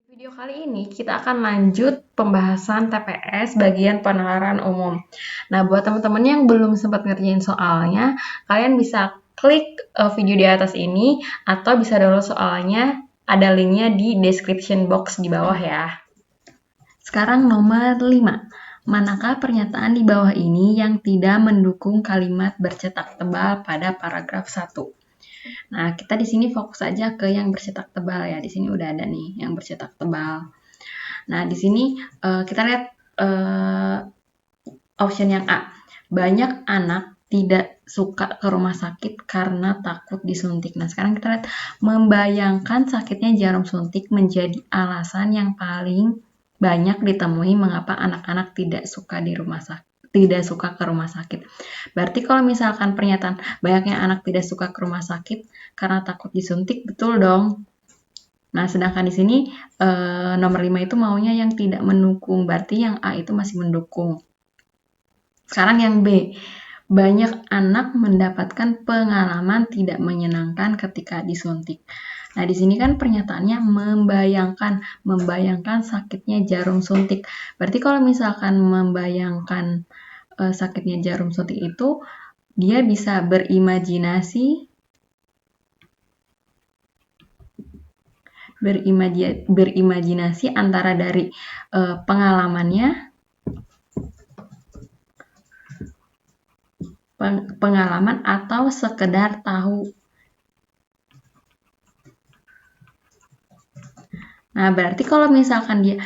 Video kali ini kita akan lanjut pembahasan TPS bagian penalaran umum. Nah, buat teman-teman yang belum sempat ngerjain soalnya, kalian bisa klik video di atas ini atau bisa download soalnya, ada linknya di description box di bawah ya. Sekarang nomor 5. Manakah pernyataan di bawah ini yang tidak mendukung kalimat bercetak tebal pada paragraf 1? Nah, kita di sini fokus aja ke yang bercetak tebal ya. Di sini udah ada nih yang bercetak tebal. Nah, di sini kita lihat option yang A. Banyak anak tidak suka ke rumah sakit karena takut disuntik. Nah, sekarang kita lihat membayangkan sakitnya jarum suntik menjadi alasan yang paling banyak ditemui mengapa anak-anak tidak suka ke rumah sakit. Berarti kalau misalkan pernyataan banyaknya anak tidak suka ke rumah sakit karena takut disuntik, betul dong. Nah, sedangkan di sini nomor 5 itu maunya yang tidak mendukung, berarti yang A itu masih mendukung. Sekarang yang B, banyak anak mendapatkan pengalaman tidak menyenangkan ketika disuntik. Nah, di sini kan pernyataannya membayangkan sakitnya jarum suntik. Berarti kalau misalkan membayangkan sakitnya jarum suntik itu, dia bisa berimajinasi antara dari pengalaman atau sekedar tahu. Nah, berarti kalau misalkan dia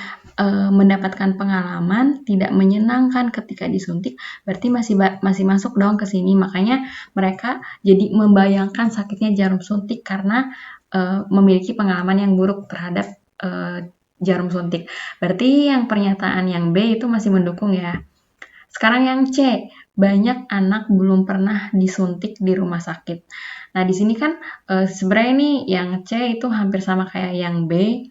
mendapatkan pengalaman tidak menyenangkan ketika disuntik, berarti masih masuk dong ke sini. Makanya mereka jadi membayangkan sakitnya jarum suntik karena memiliki pengalaman yang buruk terhadap jarum suntik. Berarti yang pernyataan yang B itu masih mendukung ya. Sekarang yang C, banyak anak belum pernah disuntik di rumah sakit. Nah, di sini kan sebenarnya nih yang C itu hampir sama kayak yang B.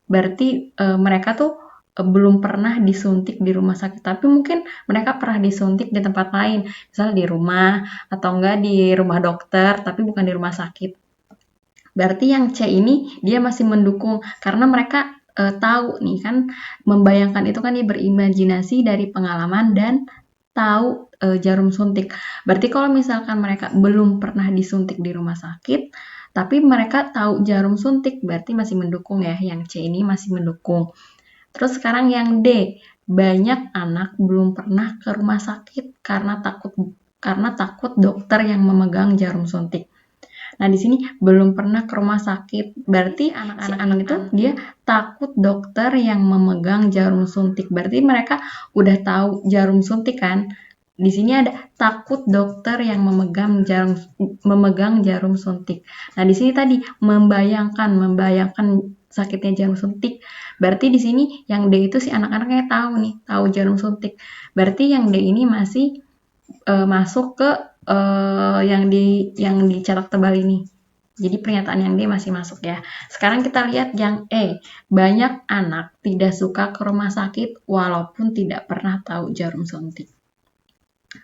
Berarti mereka tuh belum pernah disuntik di rumah sakit, tapi mungkin mereka pernah disuntik di tempat lain, misalnya di rumah atau enggak di rumah dokter, tapi bukan di rumah sakit. Berarti yang C ini dia masih mendukung karena mereka tahu nih kan, membayangkan itu kan dia berimajinasi dari pengalaman dan tahu jarum suntik. Berarti kalau misalkan mereka belum pernah disuntik di rumah sakit, tapi mereka tahu jarum suntik, berarti masih mendukung ya. Yang C ini masih mendukung. Terus sekarang yang D, banyak anak belum pernah ke rumah sakit karena takut dokter yang memegang jarum suntik. Nah, di sini belum pernah ke rumah sakit. Berarti anak-anak itu dia takut dokter yang memegang jarum suntik. Berarti mereka udah tahu jarum suntik kan? Di sini ada takut dokter yang memegang jarum suntik. Nah, di sini tadi membayangkan sakitnya jarum suntik. Berarti di sini yang D itu si anak-anaknya tahu jarum suntik. Berarti yang D ini masih masuk ke yang dicetak tebal ini. Jadi pernyataan yang D masih masuk ya. Sekarang kita lihat yang E. Banyak anak tidak suka ke rumah sakit walaupun tidak pernah tahu jarum suntik.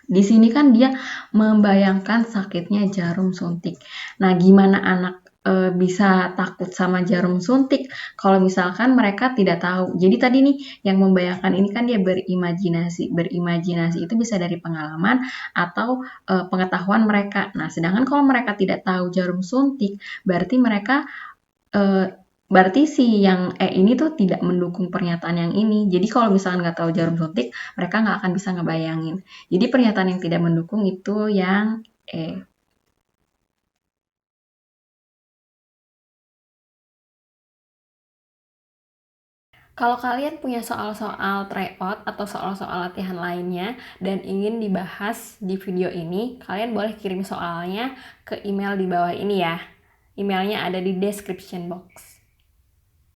Di sini kan dia membayangkan sakitnya jarum suntik. Nah, gimana anak bisa takut sama jarum suntik kalau misalkan mereka tidak tahu. Jadi tadi nih yang membayangkan ini kan dia berimajinasi. Berimajinasi itu bisa dari pengalaman atau pengetahuan mereka. Nah, sedangkan kalau mereka tidak tahu jarum suntik, berarti si yang ini tuh tidak mendukung pernyataan yang ini. Jadi kalau misalkan nggak tahu jarum suntik, mereka nggak akan bisa ngebayangin. Jadi pernyataan yang tidak mendukung itu yang E. Kalau kalian punya soal-soal tryout atau soal-soal latihan lainnya dan ingin dibahas di video ini, kalian boleh kirim soalnya ke email di bawah ini ya. Emailnya ada di description box.